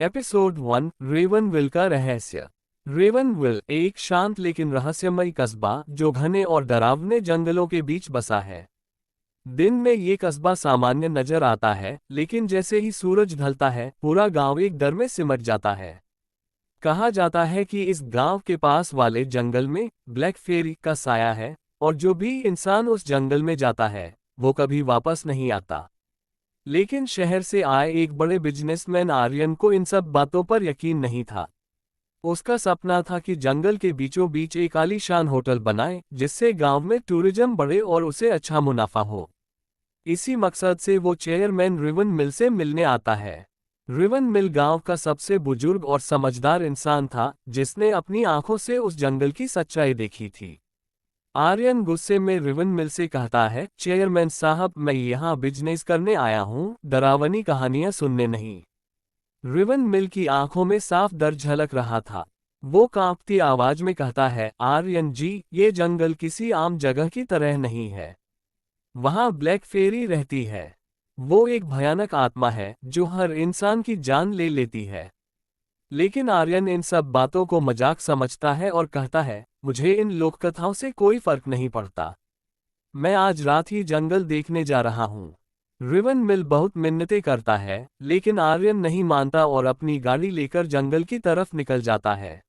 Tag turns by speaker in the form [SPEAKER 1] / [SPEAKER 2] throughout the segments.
[SPEAKER 1] Episode 1 रेवनविल का रहस्य। रेवनविल एक शांत लेकिन रहस्यमय कस्बा जो घने और डरावने जंगलों के बीच बसा है। दिन में ये कस्बा सामान्य नजर आता है, लेकिन जैसे ही सूरज ढलता है पूरा गांव एक डर में सिमट जाता है। कहा जाता है कि इस गांव के पास वाले जंगल में ब्लैक फेरी का साया है, और जो भी इंसान उस जंगल में जाता है वो कभी वापस नहीं आता। लेकिन शहर से आए एक बड़े बिजनेसमैन आर्यन को इन सब बातों पर यकीन नहीं था। उसका सपना था कि जंगल के बीचों बीच एक आलीशान होटल बनाए जिससे गांव में टूरिज्म बढ़े और उसे अच्छा मुनाफा हो। इसी मकसद से वो चेयरमैन रिवन मिल से मिलने आता है। रिवन मिल गांव का सबसे बुजुर्ग और समझदार इंसान था जिसने अपनी आंखों से उस जंगल की सच्चाई देखी थी। आर्यन गुस्से में रिवन मिल से कहता है, चेयरमैन साहब, मैं यहाँ बिजनेस करने आया हूँ, डरावनी कहानियां सुनने नहीं। रिवन मिल की आंखों में साफ डर झलक रहा था। वो कांपती आवाज में कहता है, आर्यन जी, ये जंगल किसी आम जगह की तरह नहीं है। वहाँ ब्लैक फेरी रहती है। वो एक भयानक आत्मा है जो हर इंसान की जान ले लेती है। लेकिन आर्यन इन सब बातों को मजाक समझता है और कहता है, मुझे इन लोककथाओं से कोई फर्क नहीं पड़ता। मैं आज रात ही जंगल देखने जा रहा हूँ। रिवन मिल बहुत मिन्नतें करता है, लेकिन आर्यन नहीं मानता और अपनी गाड़ी लेकर जंगल की तरफ निकल जाता है।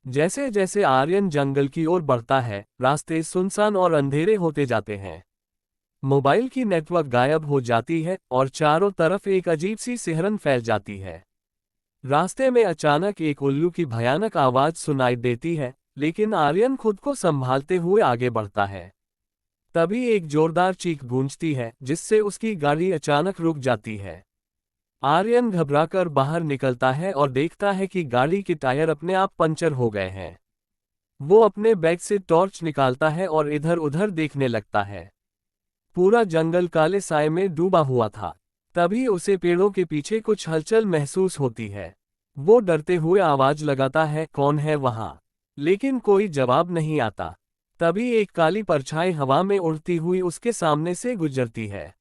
[SPEAKER 1] जैसे जैसे आर्यन जंगल की ओर बढ़ता है, रास्ते सुनसान और अंधेरे होते जाते हैं। मोबाइल की नेटवर्क गायब हो जाती है और चारों तरफ एक अजीब सी सिहरन फैल जाती है। रास्ते में अचानक एक उल्लू की भयानक आवाज सुनाई देती है, लेकिन आर्यन खुद को संभालते हुए आगे बढ़ता है। तभी एक जोरदार चीख गूंजती है जिससे उसकी गाड़ी अचानक रुक जाती है। आर्यन घबराकर बाहर निकलता है और देखता है कि गाड़ी के टायर अपने आप पंचर हो गए हैं। वो अपने बैग से टॉर्च निकालता है और इधर उधर देखने लगता है। पूरा जंगल काले साए में डूबा हुआ था। तभी उसे पेड़ों के पीछे कुछ हलचल महसूस होती है। वो डरते हुए आवाज लगाता है, कौन है वहां? लेकिन कोई जवाब नहीं आता। तभी एक काली परछाई हवा में उड़ती हुई उसके सामने से गुजरती है।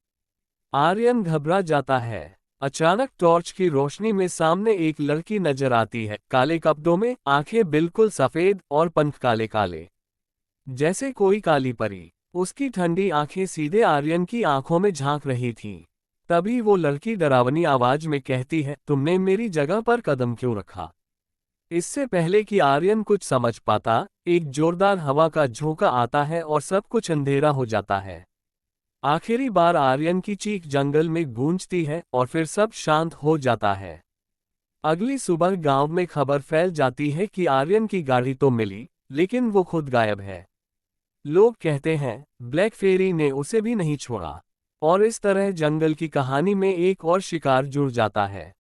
[SPEAKER 1] आर्यन घबरा जाता है। अचानक टॉर्च की रोशनी में सामने एक लड़की नजर आती है, काले कपड़ों में, आंखें बिल्कुल सफेद और पंख काले काले, जैसे कोई काली परी। उसकी ठंडी आंखें सीधे आर्यन की आंखों में झांक रही थीं। तभी वो लड़की डरावनी आवाज में कहती है, तुमने मेरी जगह पर कदम क्यों रखा? इससे पहले कि आर्यन कुछ समझ पाता, एक जोरदार हवा का झोंका आता है और सब कुछ अंधेरा हो जाता है। आखिरी बार आर्यन की चीख जंगल में गूंजती है और फिर सब शांत हो जाता है। अगली सुबह गांव में खबर फैल जाती है कि आर्यन की गाड़ी तो मिली, लेकिन वो खुद गायब है। लोग कहते हैं, ब्लैक फेरी ने उसे भी नहीं छोड़ा। और इस तरह जंगल की कहानी में एक और शिकार जुड़ जाता है।